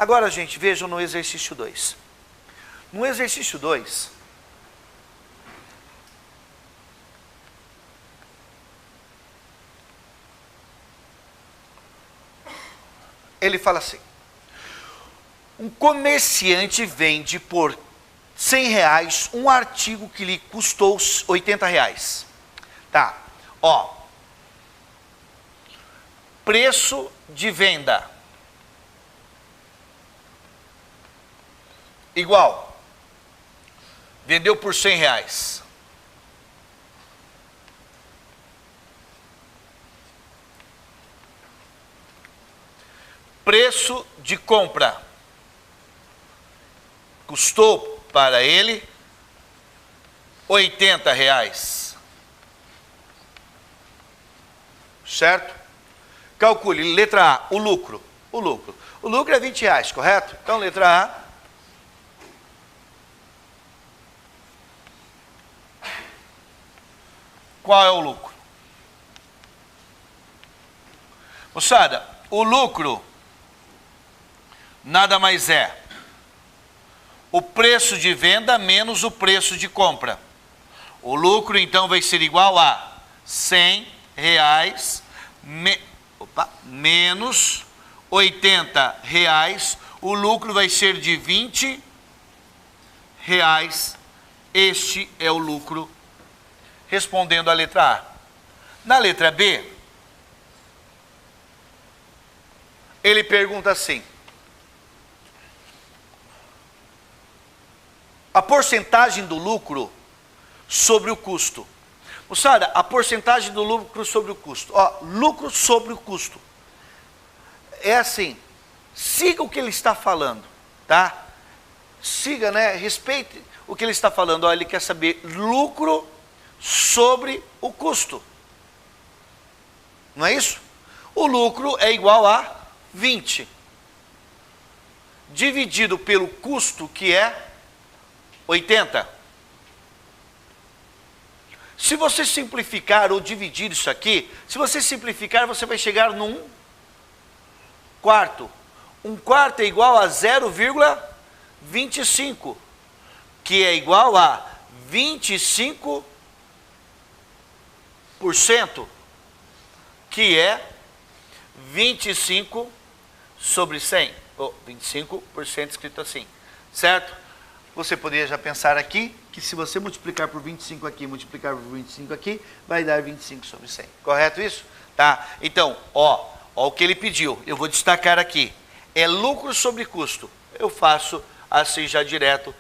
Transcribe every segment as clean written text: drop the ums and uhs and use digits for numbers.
Agora, gente, vejam no exercício 2. No exercício 2, ele fala assim: um comerciante vende por R$100 um artigo que lhe custou R$80. Tá, ó. Preço de venda igual. Vendeu por R$100. Preço de compra. Custou para ele R$80. Certo? Calcule, letra A, o lucro. O lucro é R$20, correto? Então, letra A. Qual é o lucro? Moçada, o lucro nada mais é o preço de venda menos o preço de compra. O lucro, então, vai ser igual a R$100 menos R$80. O lucro vai ser de R$20. Este é o lucro, respondendo a letra A. Na letra B, ele pergunta assim: a porcentagem do lucro sobre o custo. Moçada, a porcentagem do lucro sobre o custo. Ó, lucro sobre o custo. É assim, siga o que ele está falando, tá? Siga, né? Respeite o que ele está falando. Ó, ele quer saber lucro sobre o custo. Não é isso? O lucro é igual a 20. Dividido pelo custo, que é 80. Se você simplificar ou dividir isso aqui, se você simplificar, você vai chegar num quarto. Um quarto é igual a 0,25, que é igual a 25%, que é 25 sobre 100. Ou 25% escrito assim, certo? Você poderia já pensar aqui, que se você multiplicar por 25 aqui, multiplicar por 25 aqui, vai dar 25 sobre 100. Correto isso? Tá? Então, ó o que ele pediu. Eu vou destacar aqui. É lucro sobre custo. Eu faço assim já direto,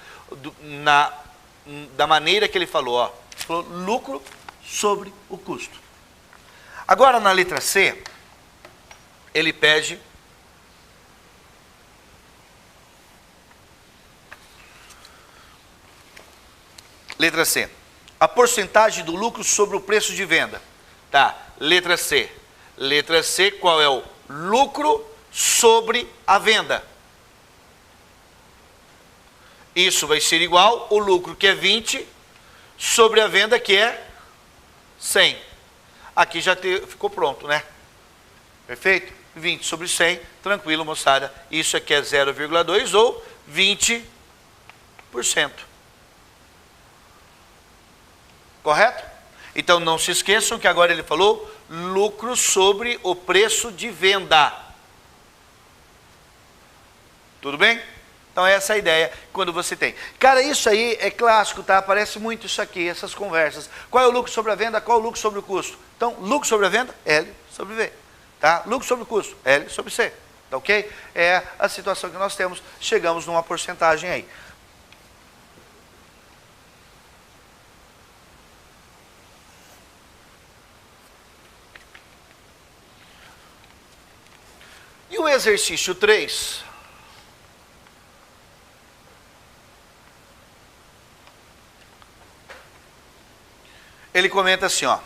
da maneira que ele falou. Ó. Ele falou lucro sobre o custo. Agora, na letra C, ele pede... Letra C. A porcentagem do lucro sobre o preço de venda. Tá, letra C. Letra C, qual é o lucro sobre a venda? Isso vai ser igual o lucro, que é 20, sobre a venda, que é 100. Aqui já ficou pronto, né? Perfeito? 20 sobre 100, tranquilo, moçada. Isso aqui é 0,2 ou 20%. Correto? Então não se esqueçam que agora ele falou lucro sobre o preço de venda. Tudo bem? Então essa é a ideia quando você tem. Cara, isso aí é clássico, tá? Aparece muito isso aqui, essas conversas. Qual é o lucro sobre a venda? Qual é o lucro sobre o custo? Então, lucro sobre a venda, L sobre V. Tá? Lucro sobre o custo, L sobre C. Tá ok? É a situação que nós temos. Chegamos numa porcentagem aí. E o exercício 3, ele comenta assim, ó.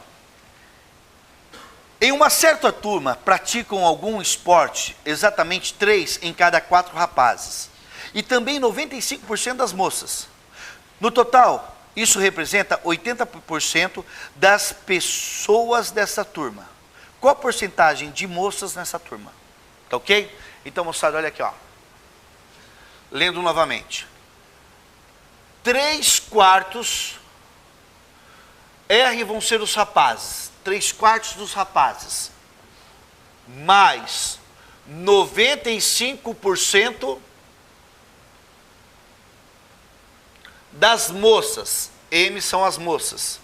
Em uma certa turma praticam algum esporte, exatamente 3 em cada 4 rapazes, e também 95% das moças. No total, isso representa 80% das pessoas dessa turma. Qual a porcentagem de moças nessa turma? Tá ok? Então, moçada, olha aqui, ó. Lendo novamente. 3/4 R vão ser os rapazes. 3/4 dos rapazes. Mais 95% das moças. M são as moças.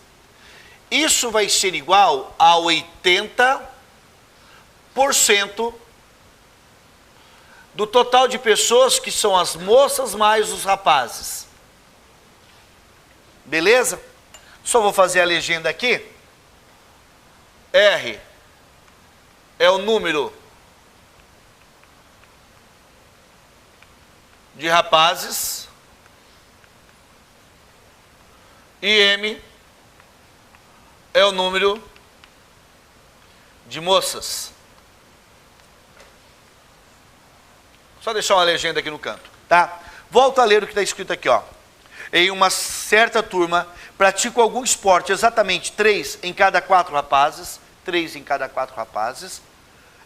Isso vai ser igual a 80% do total de pessoas que são as moças mais os rapazes. Beleza? Só vou fazer a legenda aqui. R é o número de rapazes e M é o número de moças. Só deixar uma legenda aqui no canto, tá? Volto a ler o que está escrito aqui, ó. Em uma certa turma, pratico algum esporte, exatamente 3 em cada 4 rapazes, 3 em cada 4 rapazes,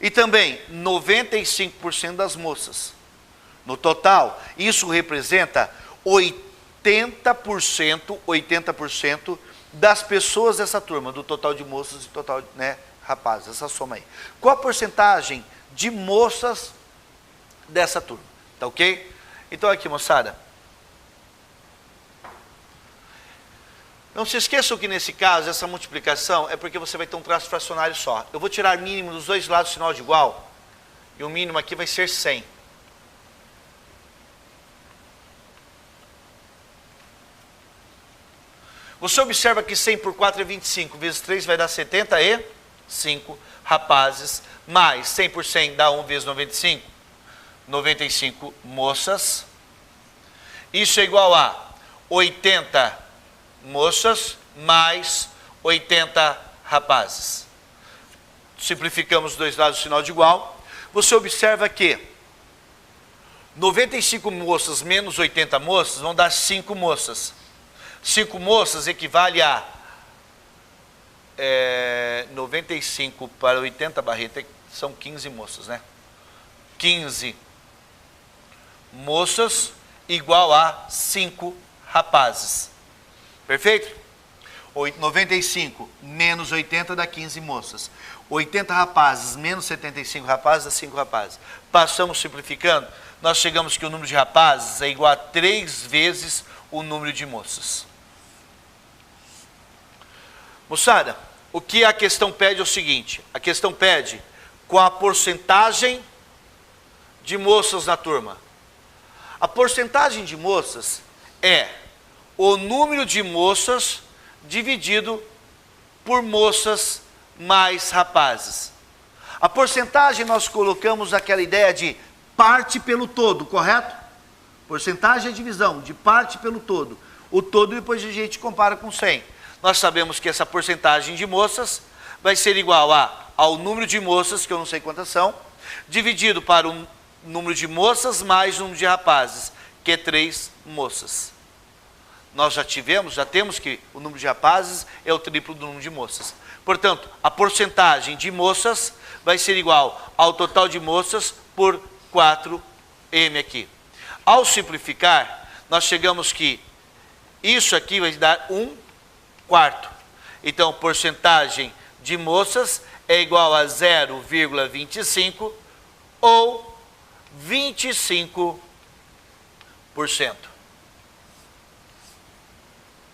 e também 95% das moças. No total, isso representa 80% das pessoas dessa turma, do total de moças e total, né, rapazes, essa soma aí. Qual a porcentagem de moças dessa turma? Tá ok? Então aqui, moçada. Não se esqueçam que nesse caso, essa multiplicação é porque você vai ter um traço fracionário só. Eu vou tirar mínimo dos dois lados sinal de igual, e o mínimo aqui vai ser 100. Você observa que 100 por 4 é 25, vezes 3 vai dar 75 rapazes, mais 100 por 100 dá 1 vezes 95, 95 moças. Isso é igual a 80 moças mais 80 rapazes. Simplificamos os dois lados, sinal de igual. Você observa que 95 moças menos 80 moças vão dar 5 moças. 5 moças equivale a 95 para 80 barreta, são 15 moças, né? 15 moças igual a 5 rapazes. Perfeito? 95 menos 80 dá 15 moças. 80 rapazes menos 75 rapazes dá 5 rapazes. Passamos simplificando, nós chegamos que o número de rapazes é igual a 3 vezes o número de moças. Moçada, o que a questão pede é o seguinte: a questão pede com a porcentagem de moças na turma. A porcentagem de moças é o número de moças dividido por moças mais rapazes. A porcentagem nós colocamos aquela ideia de parte pelo todo, correto? Porcentagem é divisão de parte pelo todo. O todo depois a gente compara com 100. Nós sabemos que essa porcentagem de moças vai ser igual ao número de moças, que eu não sei quantas são, dividido para o número de moças mais o número de rapazes, que é 3 moças. Nós já temos que o número de rapazes é o triplo do número de moças. Portanto, a porcentagem de moças vai ser igual ao total de moças por 4M aqui. Ao simplificar, nós chegamos que isso aqui vai dar 1/4. Então, porcentagem de moças é igual a 0,25 ou 25%.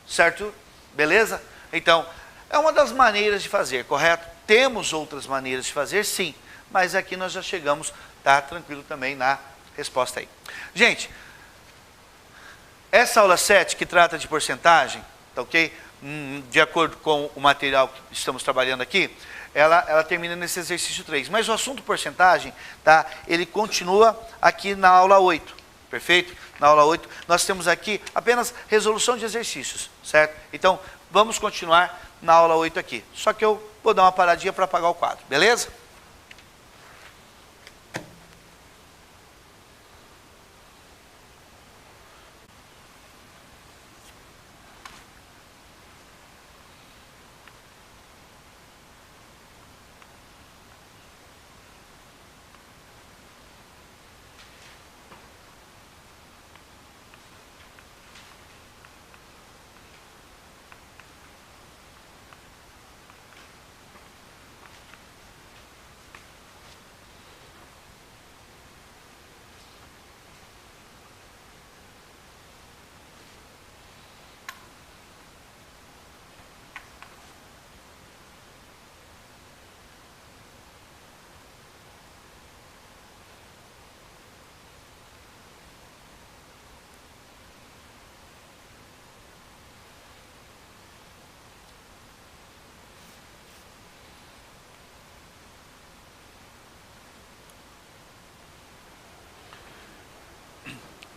Certo? Beleza? Então, é uma das maneiras de fazer, correto? Temos outras maneiras de fazer, sim. Mas aqui nós já chegamos, tá tranquilo também na resposta aí. Gente, essa aula 7 que trata de porcentagem, tá ok? De acordo com o material que estamos trabalhando aqui, ela termina nesse exercício 3. Mas o assunto porcentagem, tá? Ele continua aqui na aula 8. Perfeito? Na aula 8, nós temos aqui apenas resolução de exercícios, certo? Então, vamos continuar na aula 8 aqui. Só que eu vou dar uma paradinha para apagar o quadro, beleza?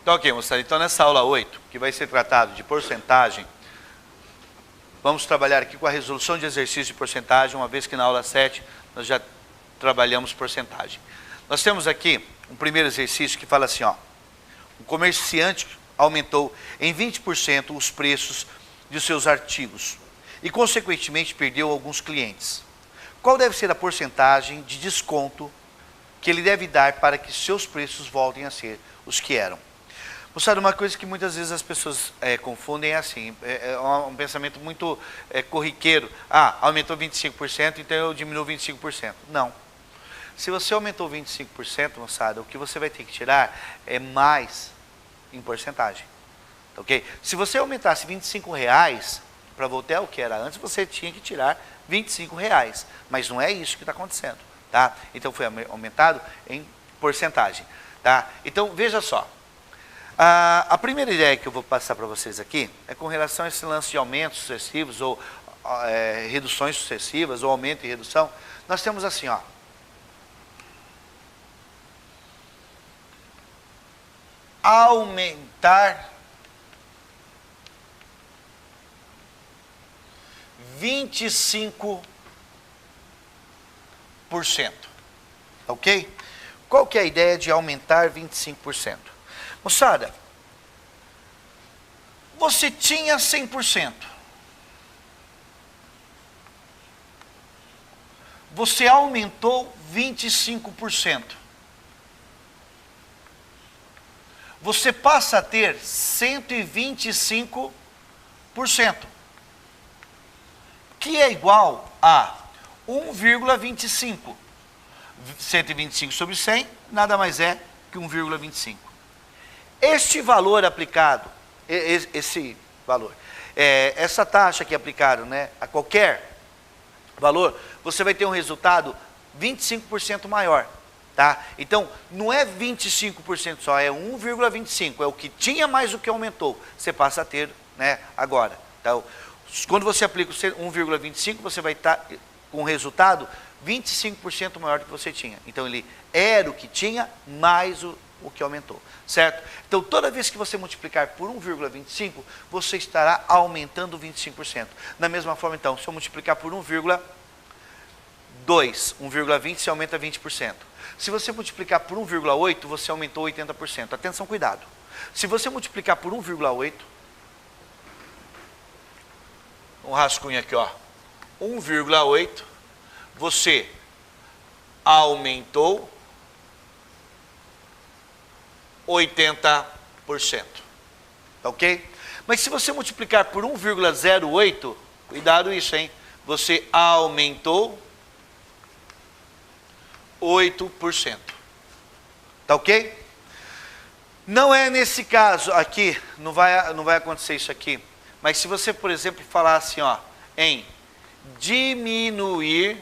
Então, ok, moçada. Então, nessa aula 8, que vai ser tratado de porcentagem, vamos trabalhar aqui com a resolução de exercício de porcentagem, uma vez que na aula 7 nós já trabalhamos porcentagem. Nós temos aqui um primeiro exercício que fala assim, ó, um comerciante aumentou em 20% os preços de seus artigos e, consequentemente, perdeu alguns clientes. Qual deve ser a porcentagem de desconto que ele deve dar para que seus preços voltem a ser os que eram? Moçada, uma coisa que muitas vezes as pessoas confundem é assim, é um pensamento muito corriqueiro. Ah, aumentou 25%, então eu diminuo 25%. Não. Se você aumentou 25%, moçada, o que você vai ter que tirar é mais em porcentagem. Ok? Se você aumentasse R$25 para voltar ao que era antes, você tinha que tirar R$25. Mas não é isso que está acontecendo. Tá? Então foi aumentado em porcentagem. Tá? Então veja só. A primeira ideia que eu vou passar para vocês aqui é com relação a esse lance de aumentos sucessivos ou reduções sucessivas ou aumento e redução. Nós temos assim, ó. Aumentar 25%. Ok? Qual que é a ideia de aumentar 25%? Moçada, você tinha 100%. Você aumentou 25%. Você passa a ter 125%, que é igual a 1,25. 125 sobre 100, nada mais é que 1,25. Este valor aplicado, essa taxa que é aplicada, né, a qualquer valor, você vai ter um resultado 25% maior. Tá? Então, não é 25% só, é 1,25%, é o que tinha mais o que aumentou, você passa a ter, né, agora. Então, quando você aplica o 1,25%, você vai estar com um resultado 25% maior do que você tinha. Então, ele era o que tinha mais o que aumentou, certo? Então, toda vez que você multiplicar por 1,25%, você estará aumentando 25%. Da mesma forma, então, se eu multiplicar por 1,20, você aumenta 20%. Se você multiplicar por 1,8, você aumentou 80%. Atenção, cuidado. Se você multiplicar por 1,8, um rascunho aqui, ó, 1,8, você aumentou 80%. Ok? Mas se você multiplicar por 1,08, cuidado isso, hein? Você aumentou 8%. Tá ok? Não é nesse caso aqui, não vai acontecer isso aqui. Mas se você, por exemplo, falar assim, ó, em diminuir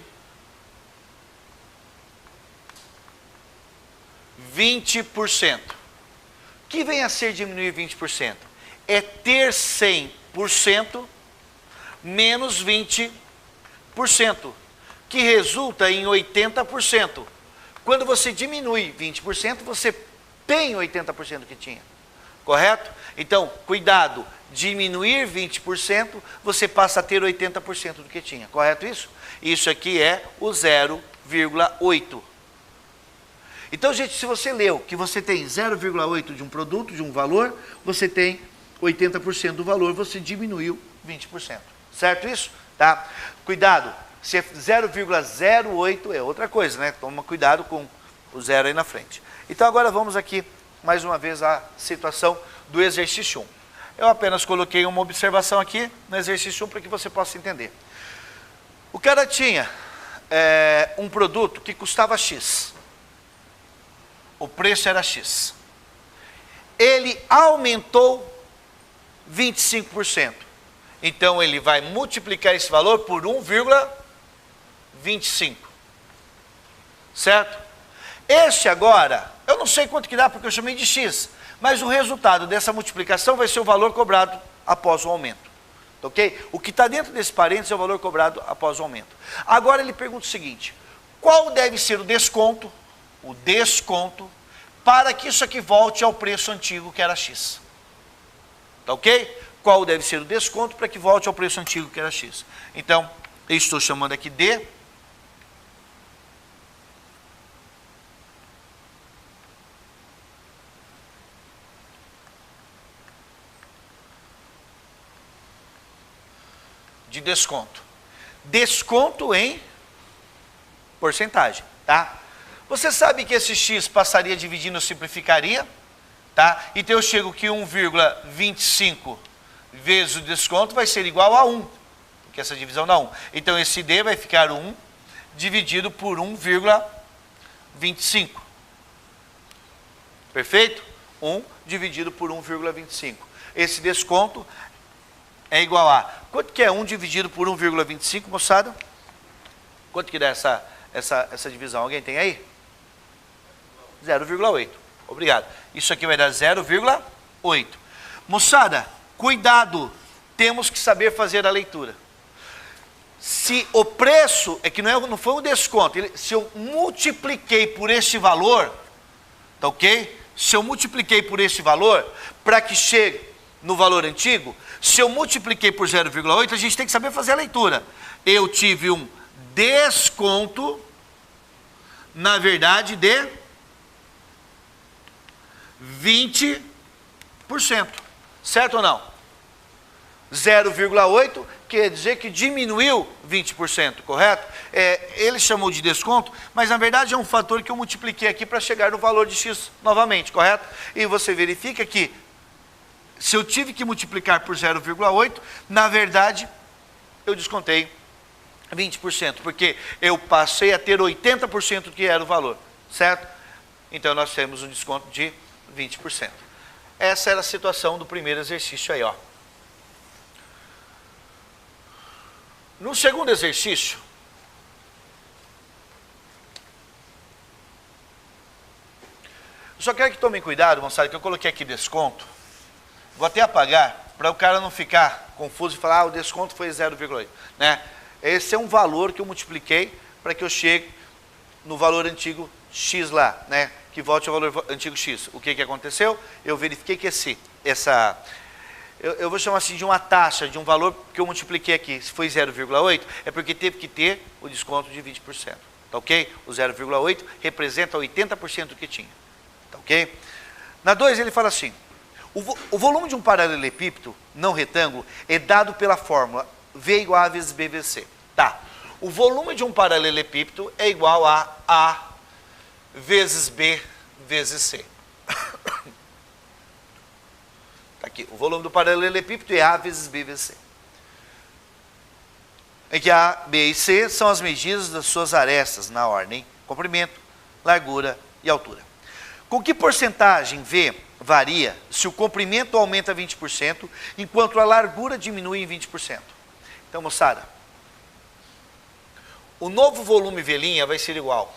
20%. O que vem a ser diminuir 20%? É ter 100% menos 20%, que resulta em 80%. Quando você diminui 20%, você tem 80% que tinha. Correto? Então, cuidado, diminuir 20%, você passa a ter 80% do que tinha. Correto isso? Isso aqui é o 0,8. Então, gente, se você leu que você tem 0,8 de um produto, de um valor, você tem 80% do valor, você diminuiu 20%. Certo isso? Tá? Cuidado, se é 0,08 é outra coisa, né? Toma cuidado com o zero aí na frente. Então, agora vamos aqui, mais uma vez, à situação do exercício 1. Eu apenas coloquei uma observação aqui no exercício 1 para que você possa entender. O cara tinha um produto que custava X. O preço era X. Ele aumentou 25%. Então, ele vai multiplicar esse valor por 1,25. Certo? Este agora, eu não sei quanto que dá porque eu chamei de X, mas o resultado dessa multiplicação vai ser o valor cobrado após o aumento. Ok? O que está dentro desse parênteses é o valor cobrado após o aumento. Agora ele pergunta o seguinte: qual deve ser o desconto para que isso aqui volte ao preço antigo, que era X. Tá ok? Qual deve ser o desconto para que volte ao preço antigo, que era X. Então, eu estou chamando aqui de desconto. Desconto em porcentagem, tá? Você sabe que esse X passaria dividindo, simplificaria, tá? Então eu chego que 1,25 vezes o desconto vai ser igual a 1, porque essa divisão dá 1. Então esse D vai ficar 1 dividido por 1,25. Perfeito? 1 dividido por 1,25. Esse desconto é igual a... Quanto que é 1 dividido por 1,25, moçada? Quanto que dá essa divisão? Alguém tem aí? 0,8. Obrigado. Isso aqui vai dar 0,8. Moçada, cuidado. Temos que saber fazer a leitura. Se o preço, é que não foi um desconto, se eu multipliquei por este valor, tá ok? Se eu multipliquei por este valor, para que chegue no valor antigo, se eu multipliquei por 0,8, a gente tem que saber fazer a leitura. Eu tive um desconto, na verdade, de 20%. Certo ou não? 0,8 quer dizer que diminuiu 20%, correto? Ele chamou de desconto, mas na verdade é um fator que eu multipliquei aqui para chegar no valor de X novamente, correto? E você verifica que se eu tive que multiplicar por 0,8, na verdade, eu descontei 20%, porque eu passei a ter 80% que era o valor, certo? Então, nós temos um desconto de 20%. Essa era a situação do primeiro exercício aí, ó. No segundo exercício, eu só quero que tomem cuidado, moçada, que eu coloquei aqui desconto. Vou até apagar, para o cara não ficar confuso e falar, o desconto foi 0,8, né? Esse é um valor que eu multipliquei para que eu chegue no valor antigo X lá, né? Que volte ao valor antigo X. O que aconteceu? Eu verifiquei que eu vou chamar assim de uma taxa, de um valor que eu multipliquei aqui, se foi 0,8, é porque teve que ter o desconto de 20%, tá ok? O 0,8 representa 80% que tinha, tá ok? Na 2 ele fala assim, o volume de um paralelepípedo não retângulo é dado pela fórmula V igual a vezes B vezes C. Tá. O volume de um paralelepípedo é igual a A vezes B vezes C. Tá aqui. O volume do paralelepípedo é A vezes B vezes C. É que A, B e C são as medidas das suas arestas na ordem comprimento, largura e altura. Com que porcentagem V varia se o comprimento aumenta 20%, enquanto a largura diminui em 20%? Então, moçada, o novo volume V' vai ser igual.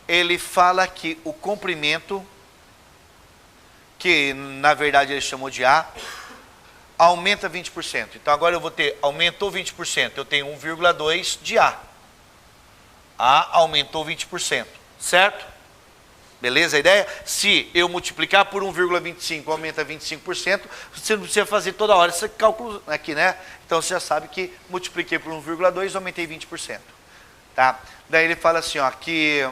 Ele fala que o comprimento, que na verdade ele chamou de A, aumenta 20%. Então agora eu vou ter, aumentou 20%, eu tenho 1,2 de A. A aumentou 20%, certo? Beleza a ideia? Se eu multiplicar por 1,25 aumenta 25%, você não precisa fazer toda hora esse cálculo aqui, né? Então você já sabe que multipliquei por 1,2 aumentei 20%. Tá? Daí ele fala assim, ó, que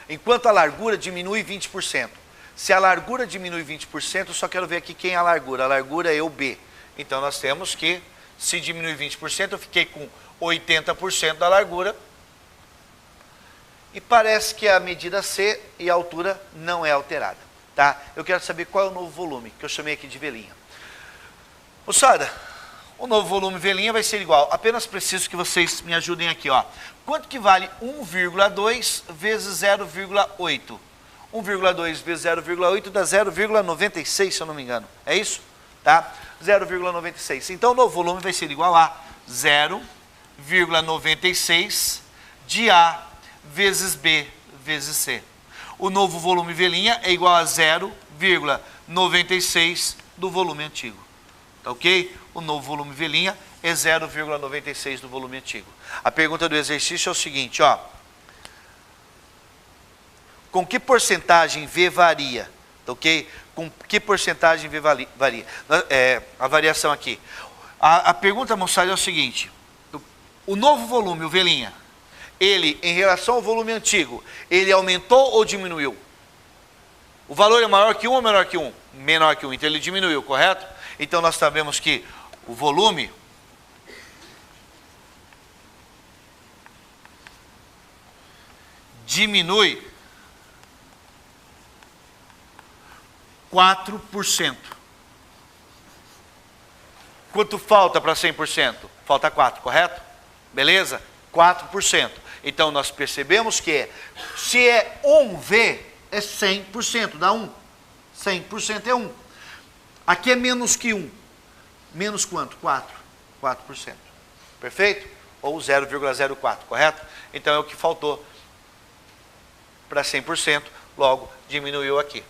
enquanto a largura diminui 20%. Se a largura diminui 20%, eu só quero ver aqui quem é a largura. A largura é o B. Então nós temos que, se diminui 20%, eu fiquei com 80% da largura. E parece que a medida C e a altura não é alterada, tá? Eu quero saber qual é o novo volume, que eu chamei aqui de V'. Moçada, o novo volume V' vai ser igual, apenas preciso que vocês me ajudem aqui, ó. Quanto que vale 1,2 vezes 0,8? 1,2 vezes 0,8 dá 0,96, se eu não me engano. É isso? Tá? 0,96. Então, o novo volume vai ser igual a 0,96 de A vezes B vezes C. O novo volume V' é igual a 0,96 do volume antigo. Tá ok? O novo volume V' é 0,96 do volume antigo. A pergunta do exercício é o seguinte, ó. com que porcentagem V varia? Ok? Com que porcentagem V varia? A variação aqui. A pergunta, moçada, é o seguinte. O novo volume, o V', ele, em relação ao volume antigo, ele aumentou ou diminuiu? O valor é maior que 1 ou menor que 1? Menor que 1, então ele diminuiu, correto? Então nós sabemos que o volume diminui 4%. Quanto falta para 100%? Falta 4, correto? Beleza? 4%. Então nós percebemos que se é 1V, é 100%, dá 1. 100% é 1. Aqui é menos que 1. Menos quanto? 4. 4%. Perfeito? Ou 0,04, correto? Então é o que faltou para 100%, logo diminuiu aqui.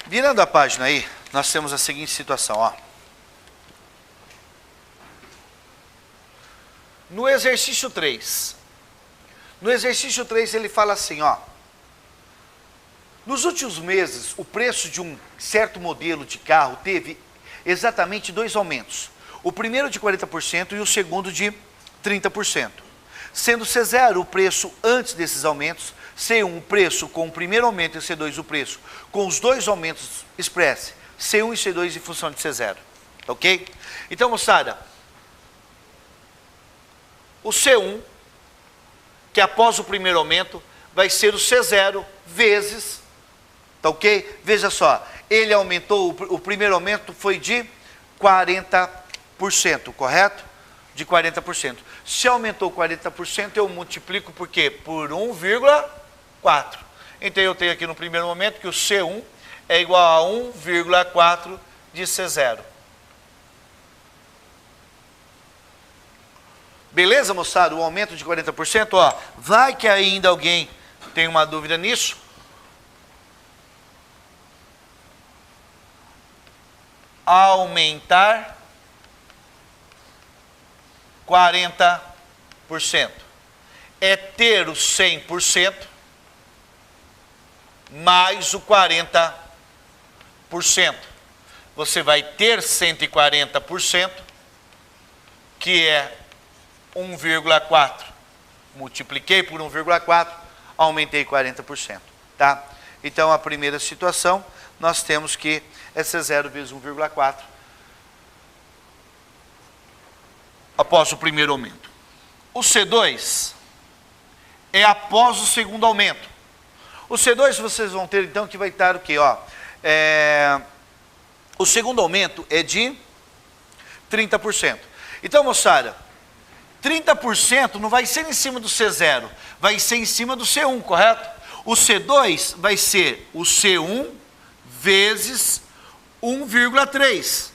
Virando a página aí, nós temos a seguinte situação, ó. No exercício 3. No exercício 3 ele fala assim, ó. Nos últimos meses, o preço de um certo modelo de carro teve exatamente 2 aumentos. O primeiro de 40% e o segundo de 30%. Sendo C0 o preço antes desses aumentos, C1 o preço com o primeiro aumento e C2 o preço com os 2 aumentos expresse, C1 e C2 em função de C0. Ok? Então, moçada, o C1, que após o primeiro aumento, vai ser o C0 vezes, tá ok? Veja só, ele aumentou, o primeiro aumento foi de 40%, correto? De 40%. Se aumentou 40%, eu multiplico por quê? Por 1,4. Então eu tenho aqui no primeiro momento que o C1 é igual a 1,4 de C0. Beleza, moçada? O aumento de 40%, ó, vai que ainda alguém tem uma dúvida nisso. Aumentar 40% é ter o 100% mais o 40%. Você vai ter 140%, que é 1,4. Multipliquei por 1,4, aumentei 40%. Tá? Então, a primeira situação, nós temos que é C0 vezes 1,4 após o primeiro aumento. O C2 é após o segundo aumento. O C2 vocês vão ter, então, que vai estar o quê? Ó, o segundo aumento é de 30%. Então, moçada, 30% não vai ser em cima do C0, vai ser em cima do C1, correto? O C2 vai ser o C1 vezes 1,3.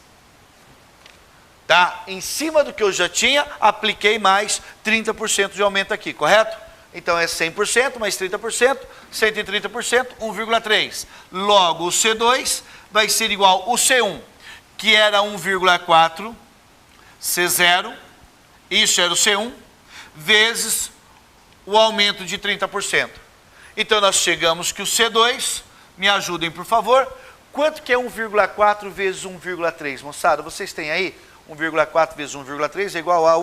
Tá? Em cima do que eu já tinha, apliquei mais 30% de aumento aqui, correto? Então é 100% mais 30%, 130%, 1,3. Logo, o C2 vai ser igual ao C1, que era 1,4, C0, isso era o C1, vezes o aumento de 30%. Então nós chegamos que o C2, me ajudem por favor, quanto que é 1,4 vezes 1,3? Moçada, vocês têm aí? 1,4 vezes 1,3 é igual a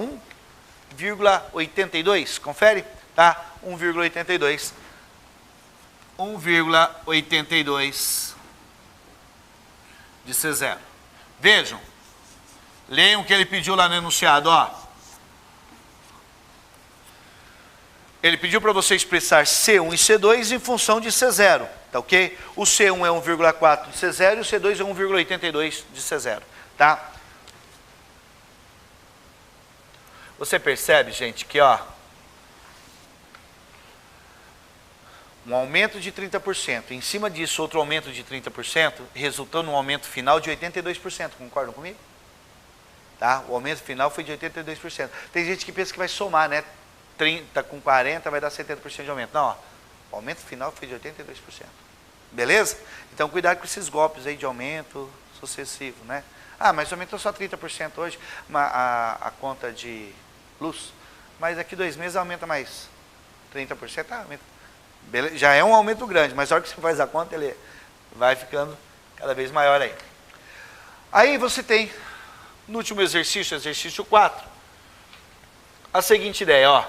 1,82, confere? Tá? 1,82. 1,82 de C0. Vejam, leiam o que ele pediu lá no enunciado, ó. Ele pediu para você expressar C1 e C2 em função de C0, tá ok? O C1 é 1,4 de C0 e o C2 é 1,82 de C0, tá? Você percebe, gente, que ó, um aumento de 30%, em cima disso outro aumento de 30%, resultou num aumento final de 82%, concordam comigo? Tá? O aumento final foi de 82%. Tem gente que pensa que vai somar, né? 30 com 40 vai dar 70% de aumento. Não, ó, o aumento final foi de 82%. Beleza? Então cuidado com esses golpes aí de aumento sucessivo, né? Ah, mas aumentou só 30% hoje a conta de luz. Mas daqui 2 meses aumenta mais 30%. Ah, aumenta. Beleza, já é um aumento grande, mas na hora que você faz a conta, ele vai ficando cada vez maior aí. Aí você tem, no último exercício, exercício 4, a seguinte ideia, ó.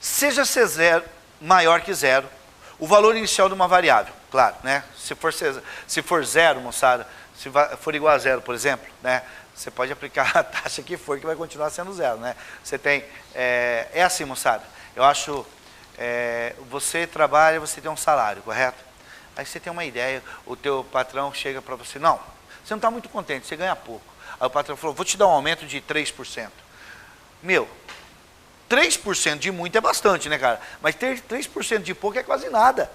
Seja C0 maior que zero, o valor inicial de uma variável, claro, né? Se for zero, moçada, se for igual a zero, por exemplo, né? Você pode aplicar a taxa que for, que vai continuar sendo zero, né? Você tem, é assim, moçada, eu acho, você trabalha, você tem um salário, correto? Aí você tem uma ideia, o teu patrão chega para você, não, você não está muito contente, você ganha pouco. Aí o patrão falou, vou te dar um aumento de 3%. Meu, 3% de muito é bastante, né, cara? Mas ter 3% de pouco é quase nada.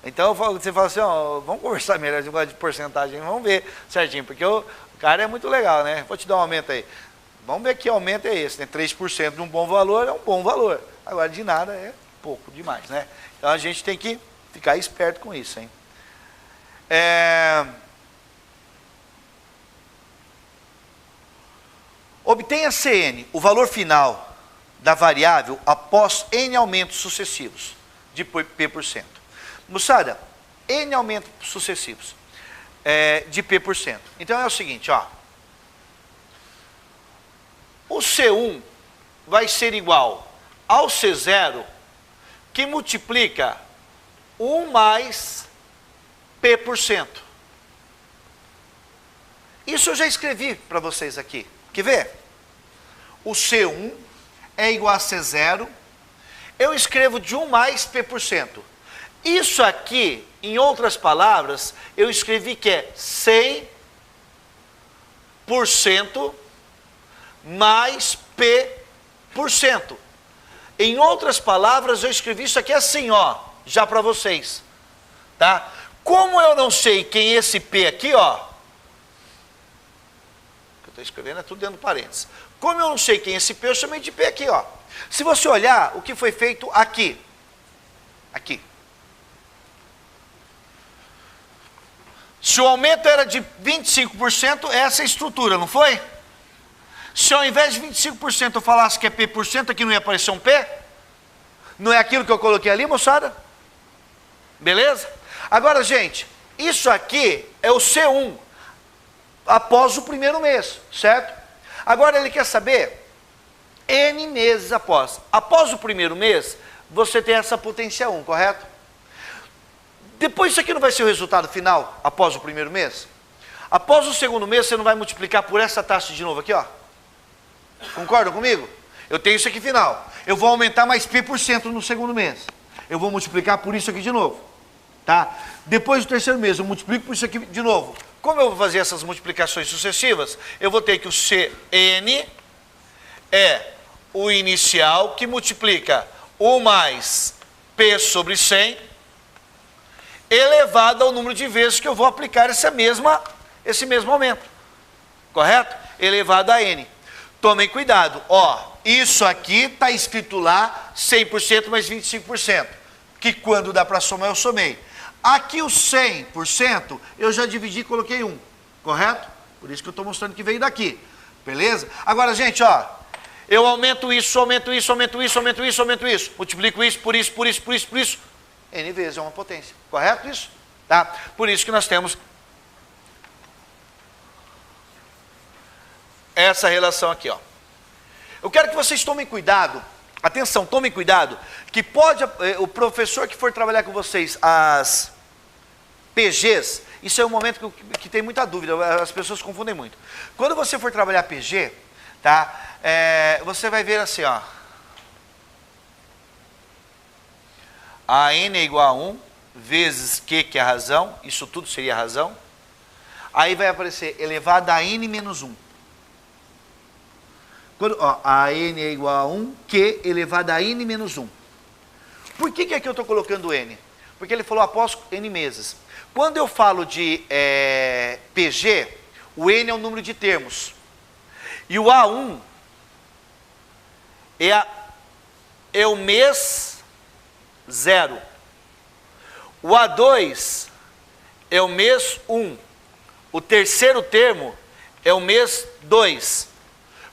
Então você fala assim, ó, vamos conversar melhor esse negócio de porcentagem, vamos ver certinho, porque o cara é muito legal, né? Vou te dar um aumento aí. Vamos ver que aumento é esse, né? 3% de um bom valor é um bom valor. Agora de nada é pouco demais, né? Então a gente tem que ficar esperto com isso, hein? Obtenha CN, o valor final da variável após N aumentos sucessivos de P%. Moçada, N aumentos sucessivos de P%. Então é o seguinte, ó. O C1 vai ser igual ao C0 que multiplica 1 mais P%. Isso eu já escrevi para vocês aqui. Quer ver? O C1 é igual a C0. Eu escrevo de 1 mais P%. Isso aqui, em outras palavras, eu escrevi que é 100% mais P%. Em outras palavras, eu escrevi isso aqui assim, ó, já para vocês. Tá? Como eu não sei quem é esse P aqui, ó, que eu estou escrevendo é tudo dentro do parênteses. Como eu não sei quem é esse P, eu chamei de P aqui, ó. Se você olhar o que foi feito aqui, aqui. Se o aumento era de 25%, essa é a estrutura, não foi? Se ao invés de 25% eu falasse que é P%, aqui não ia aparecer um P? Não é aquilo que eu coloquei ali, moçada? Beleza? Agora, gente, isso aqui é o C1 após o primeiro mês, certo? Agora ele quer saber N meses após. Após o primeiro mês, você tem essa potência 1, correto? Depois isso aqui não vai ser o resultado final, após o primeiro mês? Após o segundo mês, você não vai multiplicar por essa taxa de novo aqui, ó? Concordam comigo? Eu tenho isso aqui final. Eu vou aumentar mais P% no segundo mês. Eu vou multiplicar por isso aqui de novo. Tá? Depois do terceiro mês, eu multiplico por isso aqui de novo. Como eu vou fazer essas multiplicações sucessivas? Eu vou ter que o CN é o inicial que multiplica 1 mais P sobre 100 elevado ao número de vezes que eu vou aplicar esse mesmo aumento. Correto? Elevado a N. Tomem cuidado. Ó, isso aqui está escrito lá 100% mais 25%. Que quando dá para somar, eu somei. Aqui o 100%, eu já dividi e coloquei 1, correto? Por isso que eu estou mostrando que veio daqui, beleza? Agora, gente, ó, eu aumento isso, aumento isso, aumento isso, aumento isso, aumento isso. Multiplico isso, por isso, por isso, por isso, por isso. N vezes é uma potência, correto isso? Tá? Por isso que nós temos essa relação aqui, ó. Eu quero que vocês tomem cuidado. Atenção, tomem cuidado, que pode, o professor que for trabalhar com vocês as PGs, isso é um momento que tem muita dúvida, as pessoas confundem muito. Quando você for trabalhar PG, tá, você vai ver assim, ó, a N é igual a 1, vezes Q, que é a razão, isso tudo seria a razão, aí vai aparecer elevado a N menos 1. Quando, ó, a N é igual a 1, Q elevado a N menos 1. Por que aqui eu estou colocando N? Porque ele falou após N meses. Quando eu falo de PG, o N é o número de termos. E o A1 é o mês 0. O A2 é o mês 1. O terceiro termo é o mês 2.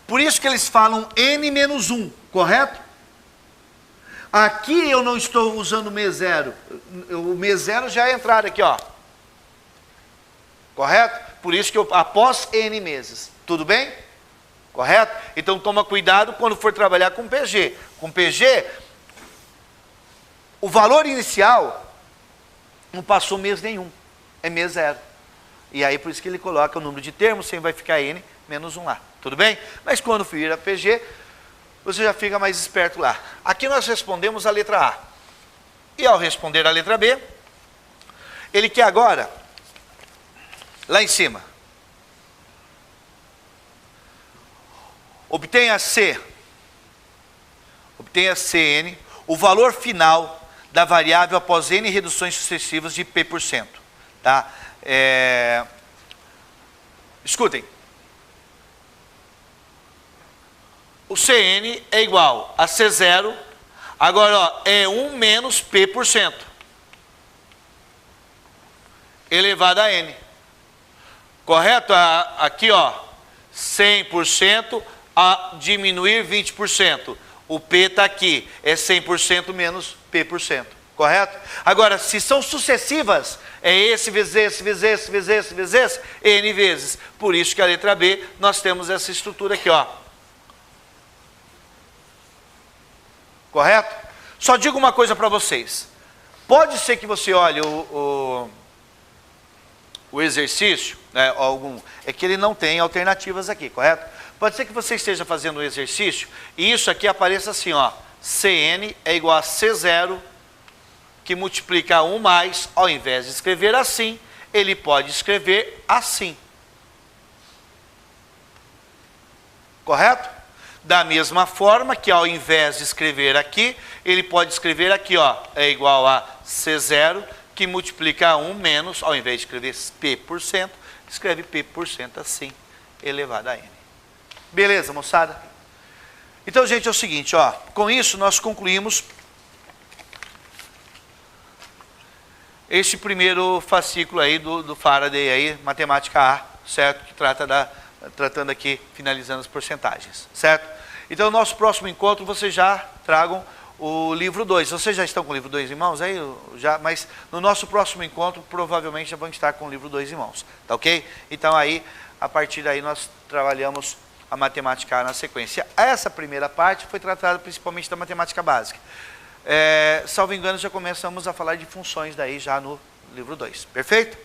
Por isso que eles falam N-1, correto? Aqui eu não estou usando o mês 0. O mês 0 já é entrada aqui, ó. Correto? Por isso que eu, após N meses. Tudo bem? Correto? Então toma cuidado quando for trabalhar com PG. Com PG, o valor inicial não passou mês nenhum. É mês 0. E aí por isso que ele coloca o número de termos, sempre vai ficar N menos 1 lá. Tudo bem? Mas quando vir a PG, você já fica mais esperto lá. Aqui nós respondemos a letra A. E ao responder a letra B, ele quer agora, lá em cima, obtenha Cn, o valor final da variável após N reduções sucessivas de P%. Tá? Escutem. O Cn é igual a C0, agora ó, é 1 menos P%, elevado a N. Correto? Aqui ó, 100% a diminuir 20%. O P está aqui, é 100% menos P%. Correto? Agora, se são sucessivas, é esse vezes esse, vezes esse, vezes esse, vezes esse, N vezes. Por isso que a letra B, nós temos essa estrutura aqui, ó. Correto? Só digo uma coisa para vocês. Pode ser que você olhe o exercício, né, é que ele não tem alternativas aqui, correto? Pode ser que você esteja fazendo o exercício e isso aqui apareça assim, ó. Cn é igual a C0, que multiplica 1 mais, ao invés de escrever assim, ele pode escrever assim. Correto? Da mesma forma que ao invés de escrever aqui, ele pode escrever aqui, ó, é igual a C0, que multiplica 1 menos, ao invés de escrever P%, escreve P% assim, elevado a N. Beleza, moçada? Então, gente, é o seguinte, ó, com isso nós concluímos esse primeiro fascículo aí do Faraday aí, matemática A, certo? Que tratando aqui, finalizando as porcentagens, certo? Então, no nosso próximo encontro, vocês já tragam o livro 2. Vocês já estão com o livro 2 em mãos aí? Mas no nosso próximo encontro, provavelmente já vão estar com o livro 2 em mãos, tá ok? Então, aí, a partir daí, nós trabalhamos a matemática A na sequência. Essa primeira parte foi tratada principalmente da matemática básica. Salvo engano, já começamos a falar de funções daí já no livro 2. Perfeito?